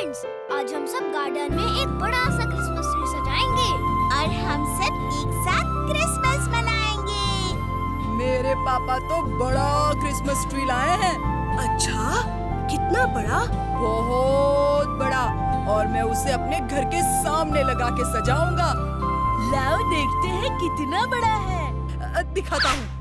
Friends, आज हम सब गार्डन में एक बड़ा सा क्रिसमस ट्री सजाएंगे और हम सब एक साथ क्रिसमस मनाएंगे। मेरे पापा तो बड़ा क्रिसमस ट्री लाए हैं। अच्छा, कितना बड़ा? बहुत बड़ा, और मैं उसे अपने घर के सामने लगा के सजाऊंगा। लाओ देखते हैं कितना बड़ा है। दिखाता हूँ।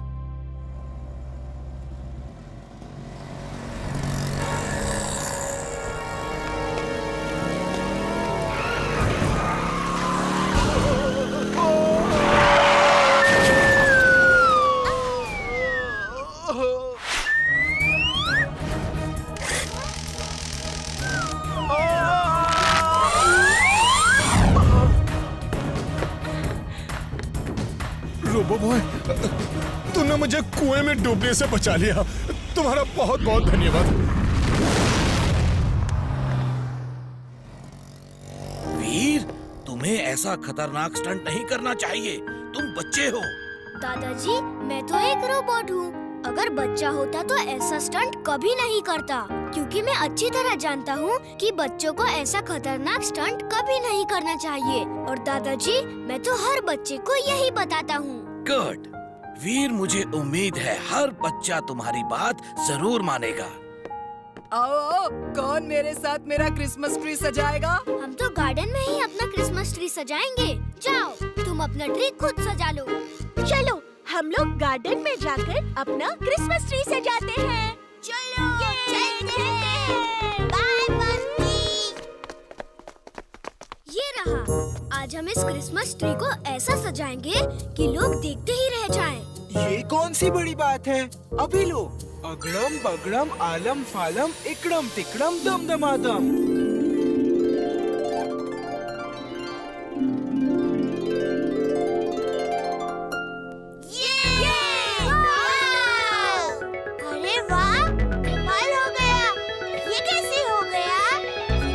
रोबो बॉय, तूने मुझे कुएं में डूबने से बचा लिया। तुम्हारा बहुत बहुत धन्यवाद। वीर, तुम्हें ऐसा खतरनाक स्टंट नहीं करना चाहिए। तुम बच्चे हो। दादाजी, मैं तो एक रोबोट हूँ। अगर बच्चा होता तो ऐसा स्टंट कभी नहीं करता, क्योंकि मैं अच्छी तरह जानता हूँ कि बच्चों को ऐसा खतरनाक स्टंट कभी नहीं करना चाहिए। और दादाजी, मैं तो हर बच्चे को यही बताता हूँ। गुड वीर, मुझे उम्मीद है हर बच्चा तुम्हारी बात जरूर मानेगा। आओ आओ, कौन मेरे साथ मेरा क्रिसमस ट्री सजाएगा? हम तो गार्डन में ही अपना क्रिसमस ट्री सजाएंगे। जाओ, तुम अपना ट्री खुद सजा लो। चलो, हम लोग गार्डन में जाकर अपना क्रिसमस ट्री सजाते हैं। चलो, चलते हैं। बाय बस्ती। ये रहा। आज हम इस क्रिसमस ट्री को ऐसा सजाएंगे कि लोग देखते ही रह जाएं। ये कौन सी बड़ी बात है? अभी लो। अगड़म बगड़म आलम फालम इकड़म तिकड़म दम दमादम। अरे वाह, कमाल हो गया। ये कैसे हो गया?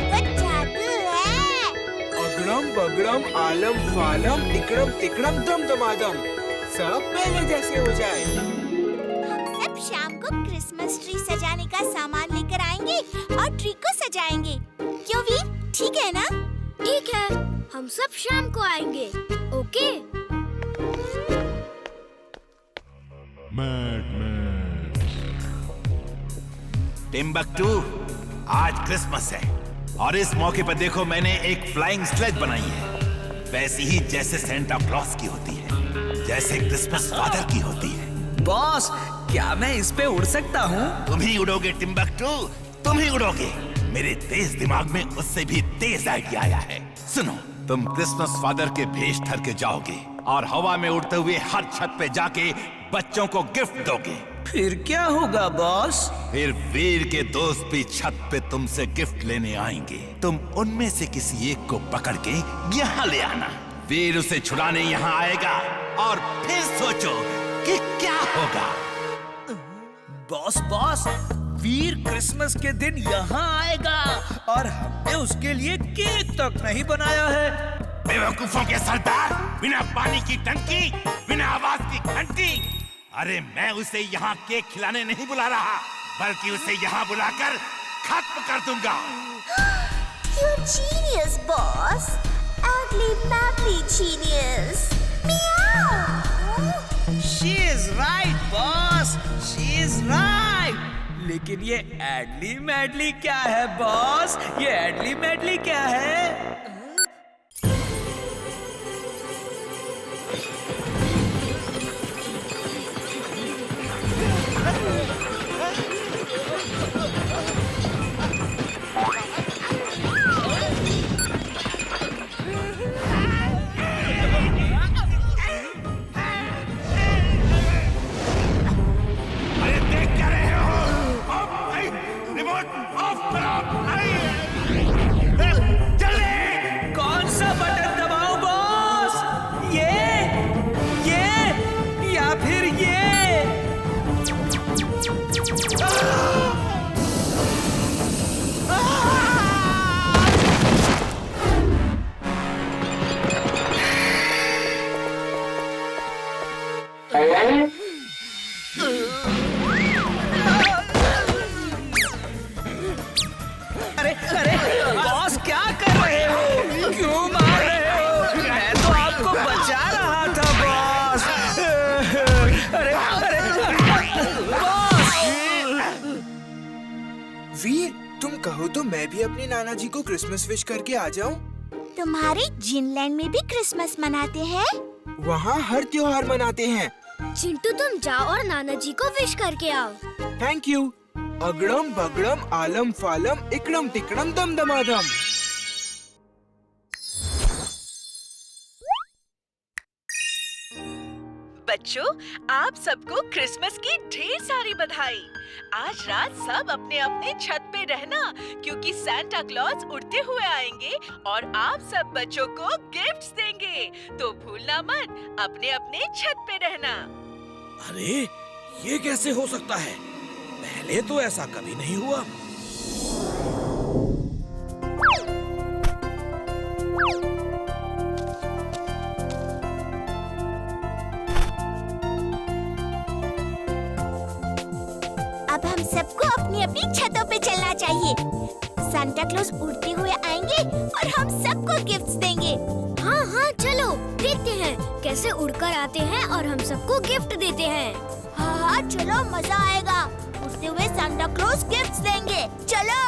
ये तो जादू है। अगड़म बगड़म आलम फालम इकड़म तिकड़म दम दमादम, सब पहले जैसे हो जाए। हम सब शाम को क्रिसमस ट्री सजाने का सामान लेकर आएंगे और ट्री को सजाएंगे। क्यों वीर, ठीक है ना? ठीक है, हम सब शाम को आएंगे। ओके? टिम्बकटू, आज क्रिसमस है और इस मौके पर देखो मैंने एक फ्लाइंग स्लेज बनाई है, वैसी ही जैसे सेंटा क्लॉस की होती है, जैसे क्रिसमस फादर की होती है। बॉस, क्या मैं इस पे उड़ सकता हूँ? तुम ही उड़ोगे टिम्बकटू, तुम ही उड़ोगे। मेरे तेज दिमाग में उससे भी तेज आइडिया आया है। सुनो, तुम क्रिसमस फादर के भेष धर के जाओगे और हवा में उड़ते हुए हर छत पे जाके बच्चों को गिफ्ट दोगे। फिर क्या होगा बॉस? फिर वीर के दोस्त भी छत पे तुमसे गिफ्ट लेने आएंगे। तुम उनमें से किसी एक को पकड़ के यहाँ ले आना। वीर उसे छुड़ाने यहाँ आएगा और फिर सोचो कि क्या होगा। बॉस, वीर क्रिसमस के दिन यहाँ आएगा और हमने उसके लिए केक तक नहीं बनाया है। बेवकूफों के सरदार, बिना पानी की टंकी, बिना आवाज की घंटी। अरे मैं उसे यहाँ केक खिलाने नहीं बुला रहा, बल्कि उसे यहाँ बुलाकर खत्म कर दूंगा। You genius, boss. Ugly, madly genius. Meow. She is right, boss. She is right. लेकिन ये एडली मैडली क्या है बॉस? ये एडली मैडली क्या है? कौन सा बटन दबाऊं बॉस? ये या फिर ये? अरे बॉस, वीर, तुम कहो तो मैं भी अपने नाना जी को क्रिसमस विश करके आ जाऊं। तुम्हारे जिनलैंड में भी क्रिसमस मनाते हैं? वहाँ हर त्योहार मनाते हैं। चिंटू तुम जाओ और नाना जी को विश करके आओ। Thank you. अगड़म बगड़म आलम फालम इकड़म टिकड़म दम दमादम। बच्चों, आप सबको क्रिसमस की ढेर सारी बधाई। आज रात सब अपने अपने छत पे रहना, क्योंकि सांता क्लॉज उड़ते हुए आएंगे और आप सब बच्चों को गिफ्ट्स देंगे। तो भूलना मत, अपने अपने छत पे रहना। अरे ये कैसे हो सकता है? पहले तो ऐसा कभी नहीं हुआ। अब हम सबको अपनी अपनी छतों पे चलना चाहिए। सांता क्लॉज उड़ते हुए आएंगे और हम सबको गिफ्ट्स देंगे। हाँ हाँ चलो देखते हैं कैसे उड़कर आते हैं और हम सबको गिफ्ट देते हैं। हाँ हाँ चलो, मजा आएगा। उड़ते हुए सांता क्लॉज गिफ्ट्स देंगे। चलो।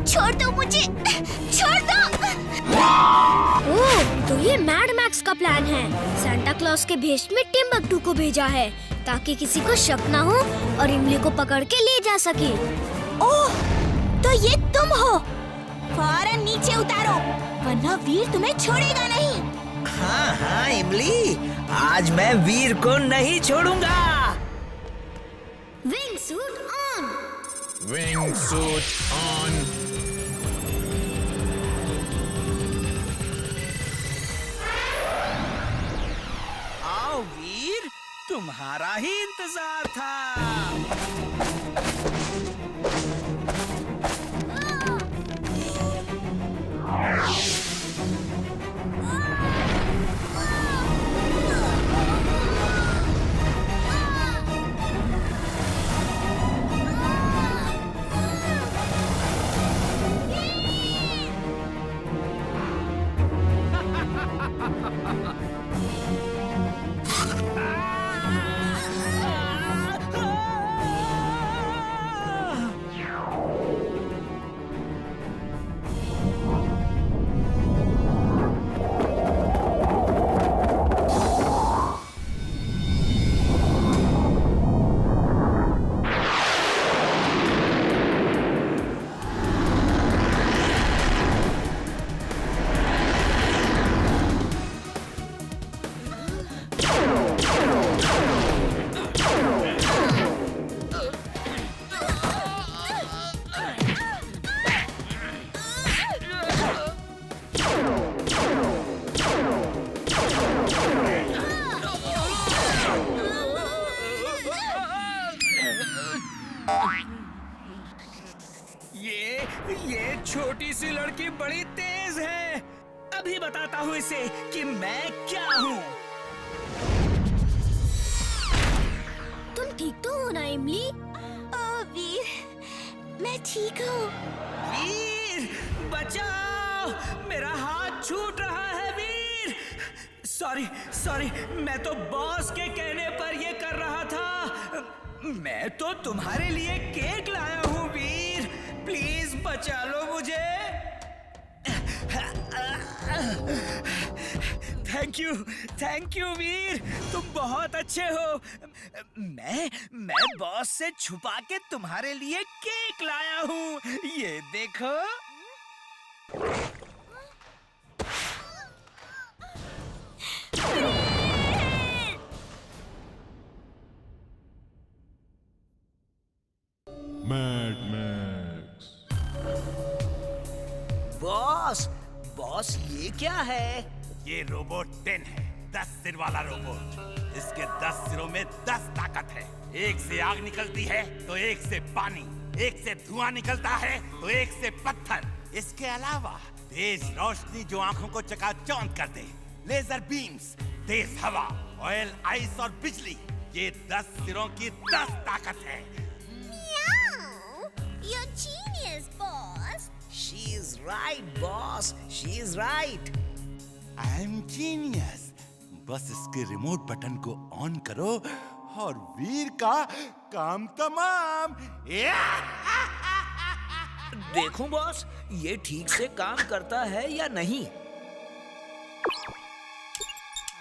छोड़ दो मुझे, छोड़ दो। ओह, तो ये मैड मैक्स का प्लान है। सांता क्लॉज के भेष में टिम्बकटू को भेजा है ताकि किसी को शक ना हो और इमली को पकड़ के ले जा सके। ओह, तो ये तुम हो। फौरन नीचे उतारो, वरना वीर तुम्हें छोड़ेगा नहीं। हाँ हाँ इमली, आज मैं वीर को नहीं छोड़ूंगा। Wing suit on. Wing suit on. आओ वीर, तुम्हारा ही इंतजार था। ये छोटी सी लड़की बड़ी तेज है। अभी बताता हूँ इसे कि मैं क्या हूँ। तुम ठीक तो हो ना इमली? ओ वीर, मैं ठीक हूँ। वीर बचाओ, मेरा हाथ छूट रहा है वीर। सॉरी, मैं तो बॉस के कहने पर ये कर रहा था। मैं तो तुम्हारे लिए केक लाया हूँ वीर, प्लीज बचा लो मुझे। थैंक यू वीर, तुम बहुत अच्छे हो। मैं बॉस से छुपा के तुम्हारे लिए केक लाया हूँ, ये देखो। Mad max. बॉस ये क्या है? ये रोबोट 10 है, 10 सिर वाला रोबोट। इसके 10 सिरों में 10 ताकत है। एक से आग निकलती है तो एक से पानी, एक से धुआं निकलता है तो एक से पत्थर। इसके अलावा तेज रोशनी जो आंखों को चकाचौंध कर दे, लेजर बीम्स, तेज हवा, ऑयल, आइस और बिजली, ये 10 सिरों की 10 ताकत है। You're genius, boss. She is right, boss. She is right. I am genius. बस इसके रिमोट बटन को ऑन करो और वीर का काम तमाम। देखूं बॉस, ये ठीक से काम करता है या नहीं?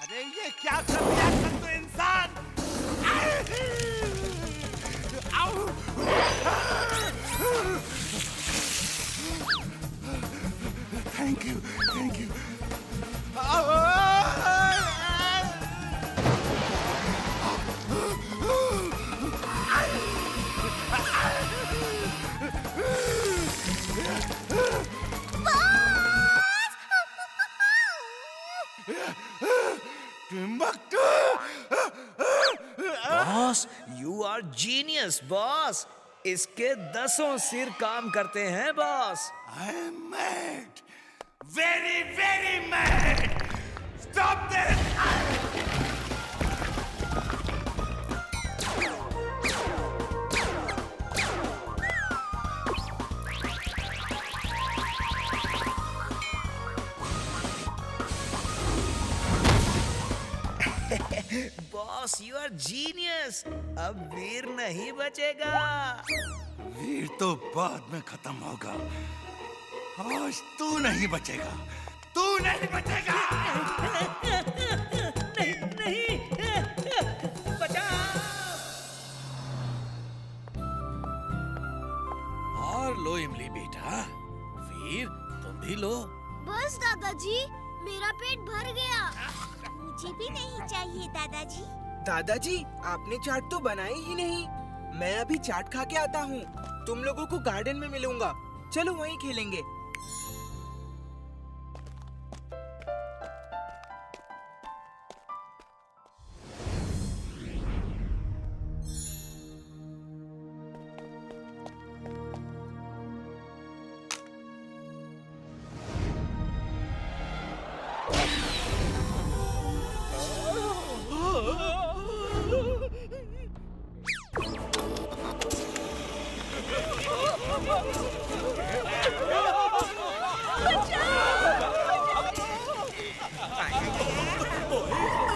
अरे ये क्या कर दिया तुम इंसान? आओ! Thank you, thank you. Boss, you are genius, boss. इसके 10 सिर काम करते हैं, boss. I am mad, very, very mad. Stop this! Boss, you are genius। अब वीर नहीं बचेगा। वीर तो बाद में खत्म होगा। आज तू नहीं बचेगा, तू नहीं बचेगा। नहीं, बचाओ। और लो इमली बेटा, वीर तुम भी लो। बस दादाजी, मेरा पेट भर गया। मुझे भी नहीं चाहिए दादाजी। दादाजी, आपने चाट तो बनाई ही नहीं। मैं अभी चाट खा के आता हूँ। तुम लोगों को गार्डन में मिलूंगा। चलो वहीं खेलेंगे।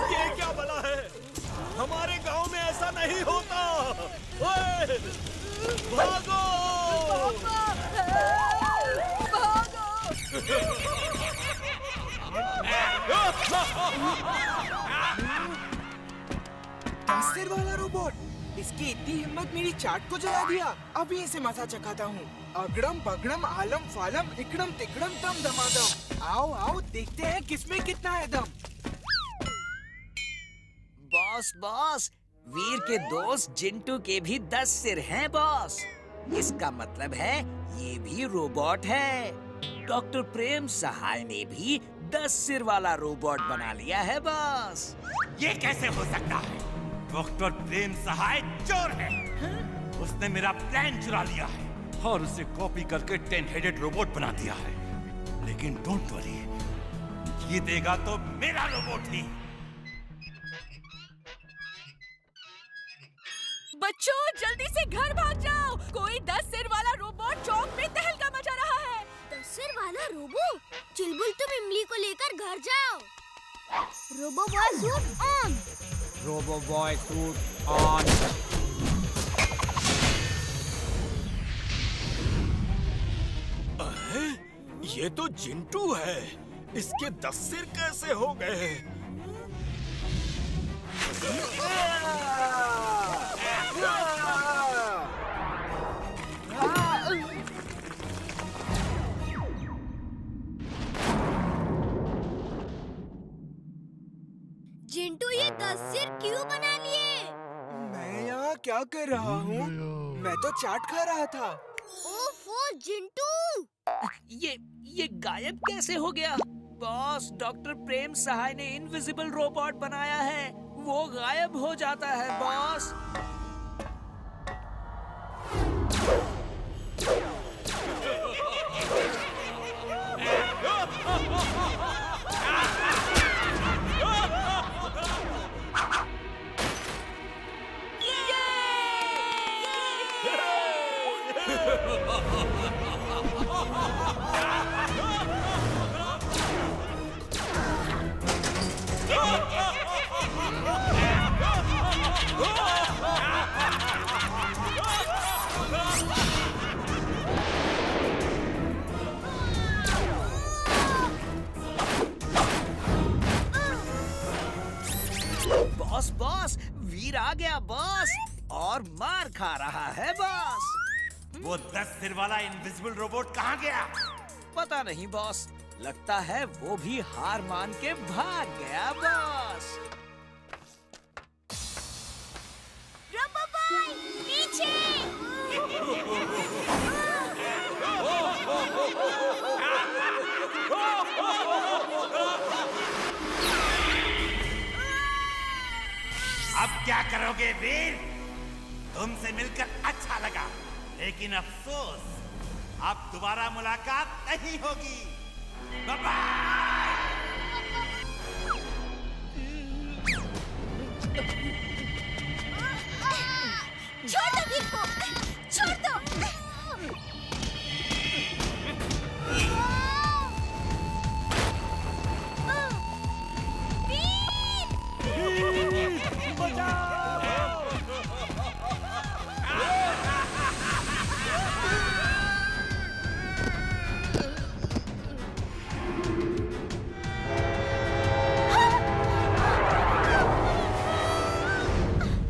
ये क्या भला है? हमारे गांव में ऐसा नहीं होता। ओए, भागो! सिर वाला रोबोट, इसकी इतनी हिम्मत मेरी चाट को जला दिया। अभी इसे मजा चखाता हूँ। अगड़म बगड़म आलम फालम इकड़म तिकड़म दम दमादम। आओ आओ, देखते हैं किसमें कितना है दम। बॉस बॉस, वीर के दोस्त जिंटू के भी 10 सिर हैं बॉस। इसका मतलब है ये भी रोबोट है। डॉक्टर प्रेम सहाय ने भी 10 सिर वाला रोबोट बना लिया है बॉस। ये कैसे हो सकता है? डॉक्टर प्रेम सहाय चोर है। उसने मेरा प्लान चुरा लिया है और उसे कॉपी करके 10 हेडेड रोबोट बना दिया है। लेकिन डोंट वरी, जीतेगा तो मेरा रोबोट ही। बच्चों, जल्दी से घर भाग जाओ। कोई 10 सिर वाला रोबोट चौक में तहलका मचा रहा है। 10 सिर वाला रोबो? चुलबुल, तुम इमली को लेकर घर जाओ। Robo boy suit on. Robo boy suit on. ये तो जिंटू है। इसके 10 सिर कैसे हो गए? जिंटू, ये 10 सिर क्यों बना लिए? मैं यहाँ क्या कर रहा हूँ? मैं तो चाट खा रहा था। ओफो जिंटू! ये गायब कैसे हो गया? बॉस, डॉक्टर प्रेम सहाय ने इनविजिबल रोबोट बनाया है। वो गायब हो जाता है बॉस। वीर आ गया बॉस और मार खा रहा है बॉस। वो 10 सिर वाला इनविजिबल रोबोट कहाँ गया? पता नहीं बॉस, लगता है वो भी हार मान के भाग गया बॉस। रोबोबॉय, पीछे! अब क्या करोगे वीर? तुमसे मिलकर अच्छा लगा, लेकिन अफसोस अब दोबारा मुलाकात नहीं होगी। Bye bye. छोड़ दो वीर को, छोड़ दो।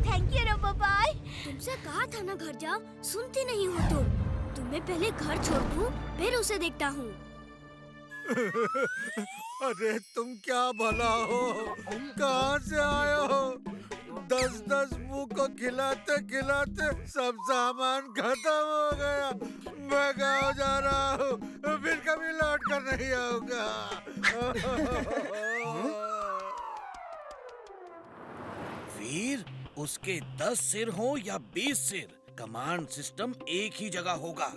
Thank you Robo Boy. तुमसे कहा था ना घर जाओ, सुनती नहीं हो तुम। तुम्हें पहले घर छोड़ दूं, फिर उसे देखता हूँ। अरे तुम क्या भला हो, कहाँ से आए हो? 10-10 मुंह को खिलाते खिलाते सब सामान खत्म हो गया। मैं गाँव जा रहा हूँ, फिर कभी लौट कर नहीं आऊंगा। वीर, उसके 10 सिर हो या 20 सिर, कमांड सिस्टम एक ही जगह होगा।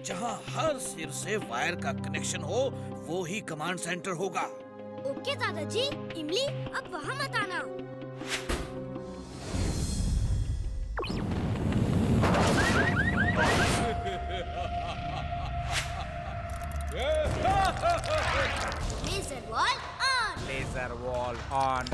जहाँ हर सिर से वायर का कनेक्शन हो, वो ही कमांड सेंटर होगा। ओके दादाजी। इमली, अब वहाँ मत आना। Laser wall on. Laser wall on.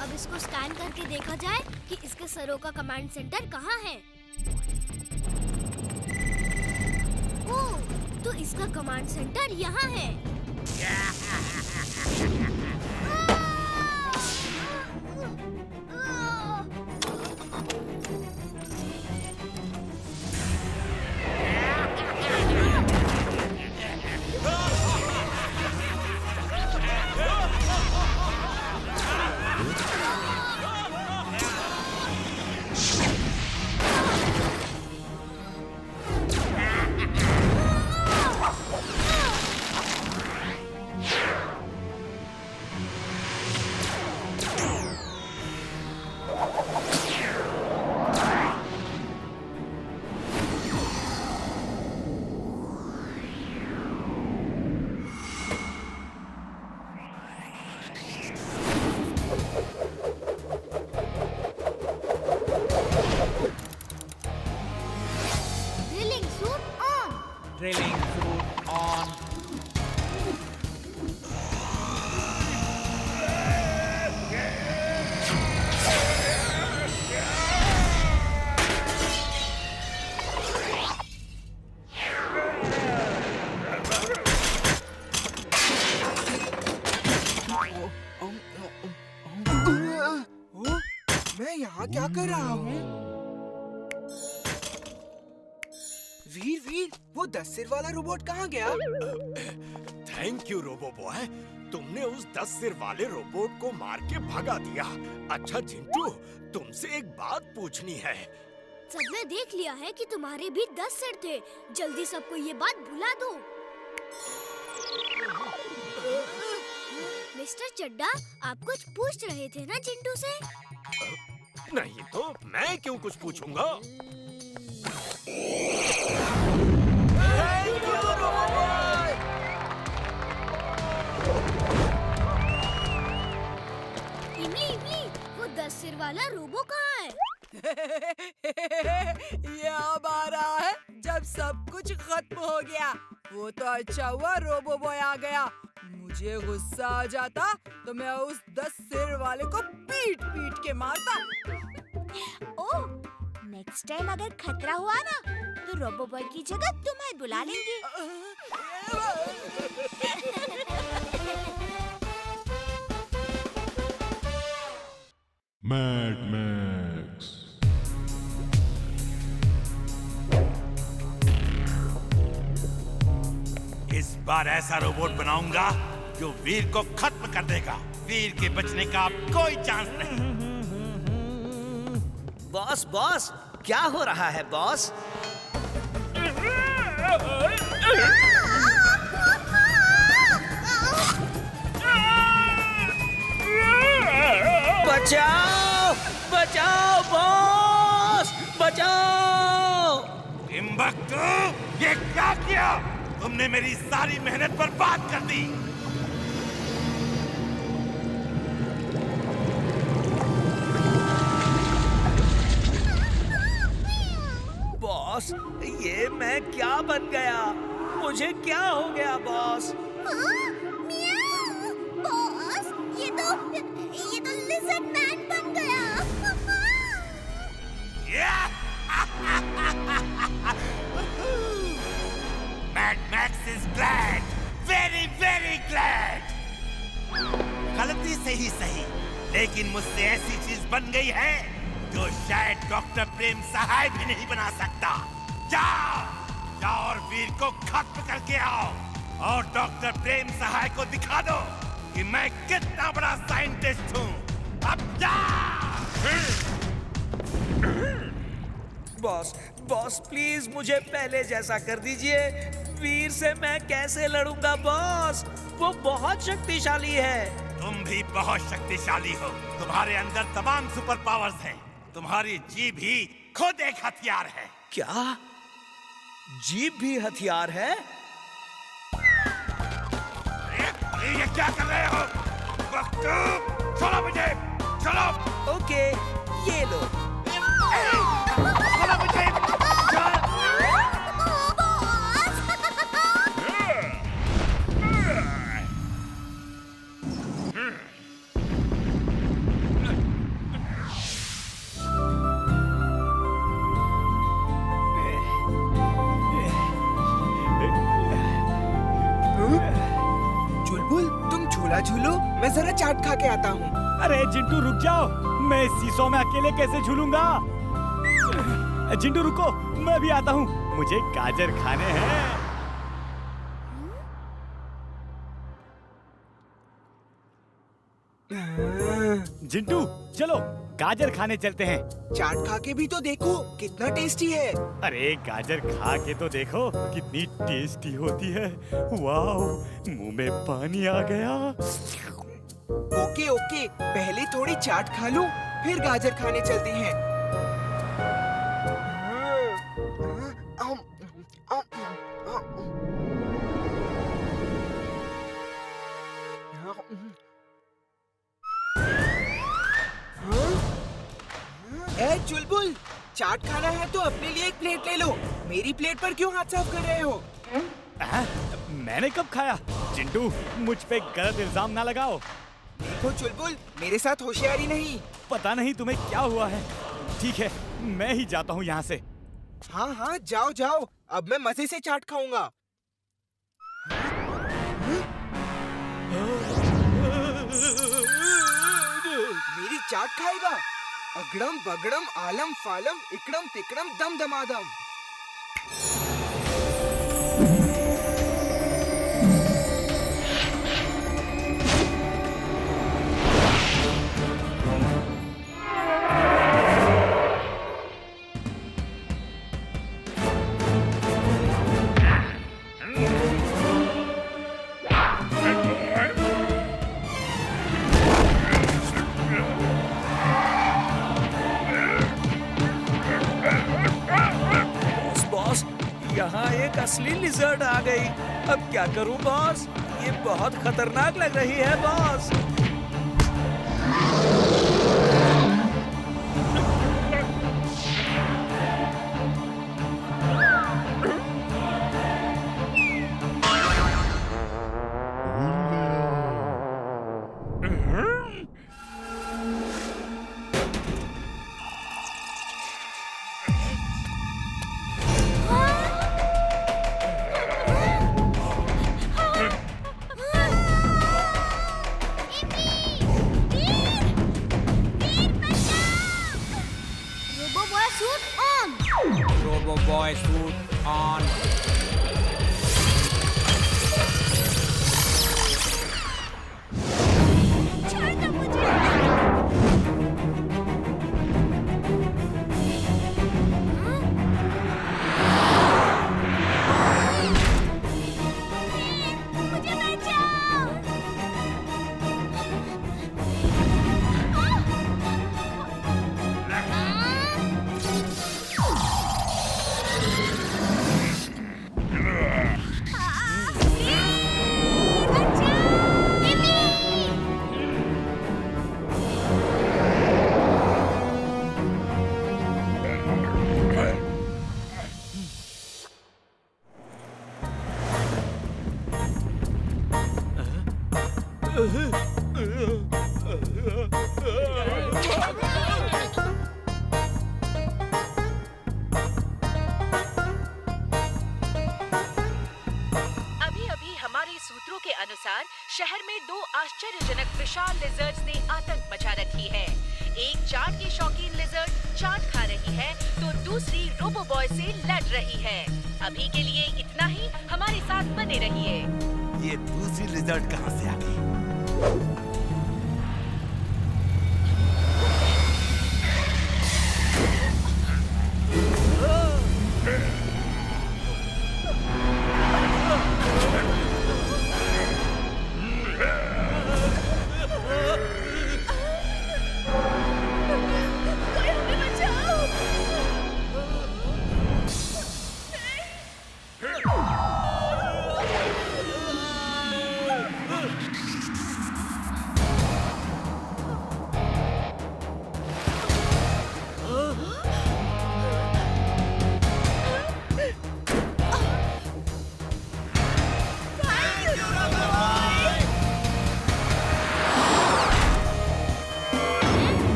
अब इसको स्कैन करके देखा जाए कि इसके सरों का कमांड सेंटर कहाँ है। ओह, तो इसका कमांड सेंटर यहाँ है। Drilling suit on. Drilling suit on. मैं यहाँ क्या कर रहा हूँ? वीर वीर, वो 10 सिर वाला रोबोट कहाँ गया? थैंक यू रोबो बॉय, तुमने उस 10 सिर वाले रोबोट को मार के भगा दिया। अच्छा चिंटू, तुमसे एक बात पूछनी है। सबने देख लिया है कि तुम्हारे भी 10 सिर थे। जल्दी सबको ये बात भुला दो। मिस्टर चड्डा, आप कुछ पूछ रहे थे ना चिंटू से? नहीं तो मैं क्यों कुछ पूछूंगा? इमली इमली, वो 10 सिर वाला रोबो कहाँ है? ये अब आ रहा है जब सब कुछ खत्म हो गया। वो तो अच्छा हुआ रोबो बॉय आ गया। मुझे गुस्सा आ जाता तो मैं उस 10 सिर वाले को पीट पीट के मारता। ओह, नेक्स्ट टाइम अगर खतरा हुआ ना, तो रोबो बॉय की जगह तुम्हें बुला लेंगे। Mad max. इस बार ऐसा रोबोट बनाऊंगा जो वीर को खत्म कर देगा। वीर के बचने का अब कोई चांस नहीं। बॉस बॉस, क्या हो रहा है बॉस? बचाओ बचाओ बॉस, बचाओ! टिम्बक्टू, ये क्या किया? तुमने मेरी सारी मेहनत बर्बाद कर दी। बॉस, ये मैं क्या बन गया? मुझे क्या हो गया बॉस? बॉस, ये तो लिज़र्ड मैन बन गया। Mad Max is glad, very very glad। गलती से ही सही, लेकिन मुझसे ऐसी चीज बन गई है जो शायद डॉक्टर प्रेम सहाय भी नहीं बना सकता। जाओ जाओ और वीर को खत्म करके आओ और डॉक्टर प्रेम सहाय को दिखा दो कि मैं कितना बड़ा साइंटिस्ट हूँ। अब जाओ। बॉस बॉस, प्लीज मुझे पहले जैसा कर दीजिए। वीर से मैं कैसे लड़ूंगा बॉस? वो बहुत शक्तिशाली है। तुम भी बहुत शक्तिशाली हो। तुम्हारे अंदर तमाम सुपर पावर्स हैं। तुम्हारी जीभ ही खुद एक हथियार है। क्या जीभ भी हथियार है? ये क्या कर रहे हो? चलो मुझे, चलो। ओके, ये लो। चलो मुझे, चुलबुल, तुम झूला झूलो, मैं जरा चाट खा के आता हूँ। अरे चिंटू रुक जाओ, मैं इस सीसो में अकेले कैसे झूलूंगा? चिंटू रुको, मैं भी आता हूँ, मुझे गाजर खाने हैं। चिंटू चलो गाजर खाने चलते हैं। चाट खा के भी तो देखो कितना टेस्टी है। अरे गाजर खा के तो देखो कितनी टेस्टी होती है। वाओ, मुंह में पानी आ गया। ओके ओके, पहले थोड़ी चाट खा लूं, फिर गाजर खाने चलते हैं। ए चुलबुल, चाट खाना है तो अपने लिए एक प्लेट ले लो। मेरी प्लेट पर क्यों हाथ साफ कर रहे हो? मैंने कब खाया? चिंटू मुझ पे गलत इल्जाम ना लगाओ। देखो चुलबुल, मेरे साथ होशियारी नहीं। पता नहीं तुम्हें क्या हुआ है। ठीक है, मैं ही जाता हूँ यहाँ से। हाँ हाँ, जाओ जाओ, अब मैं मजे से चाट खाऊंगा। मेरी चाट खाएगा? अगड़म बगड़म आलम फालम इकड़म तिकड़म दम दमादम। यहाँ एक असली लिजर्ड आ गई। अब क्या करूं बॉस? ये बहुत खतरनाक लग रही है boss. Robo boy suit on. छोड़ दो मुझे। मुझे बचाओ। अभी हमारे सूत्रों के अनुसार शहर में 2 आश्चर्यजनक विशाल लिजर्ड्स ने आतंक मचा रखी है। एक चाट की शौकीन लिजर्ड चाट खा रही है तो दूसरी रोबो बॉय से लड़ रही है। अभी के लिए इतना ही, हमारे साथ बने रहिए। ये दूसरी लिजर्ड कहाँ से आ गई?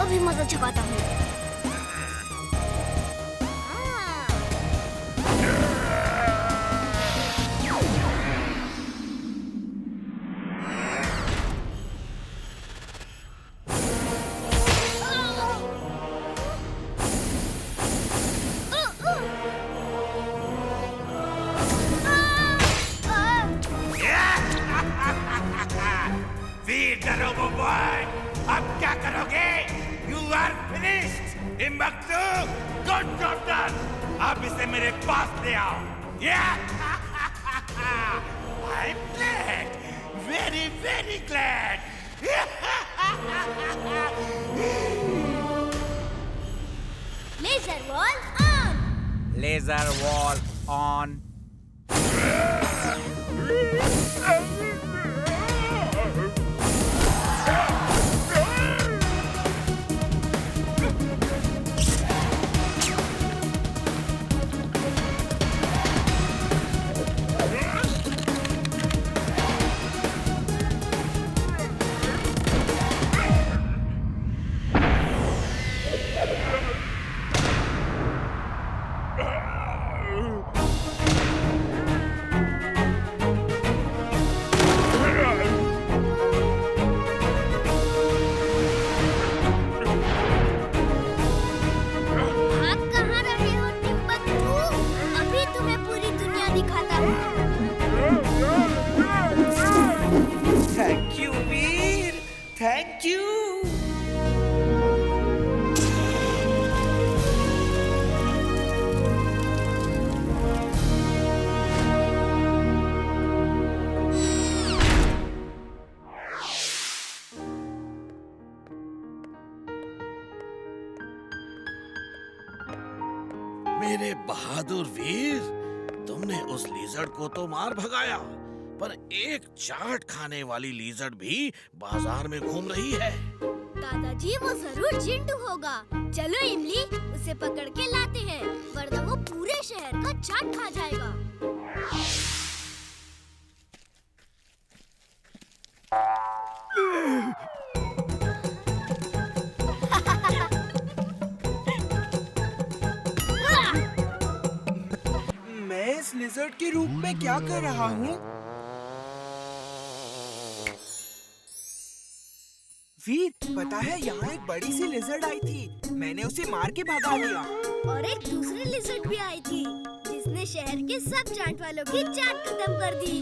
अभी मजा चुकाता हूँ। वीर द रोबो बॉय, अब क्या करोगे? You are finished, Timbuktu. Good job done. अब इसे मेरे पास ले आओ। I'm glad, very very glad. Laser wall on. Laser wall on. Thank you. मेरे बहादुर वीर, तुमने उस लिजर्ड को तो मार भगाया, पर एक चाट खाने वाली लिजर्ड भी बाजार में घूम रही है। दादाजी वो जरूर चिंटू होगा। चलो इमली, उसे पकड़ के लाते हैं, वरना वो पूरे शहर का चाट खा जाएगा। मैं इस लिजर्ड के रूप में क्या कर रहा हूँ? वीर, पता है यहाँ एक बड़ी सी लिजर्ड आई थी। मैंने उसे मार के भगा दिया। और एक दूसरी लिजर्ड भी आई थी जिसने शहर के सब चाट वालों की चाट खत्म कर दी।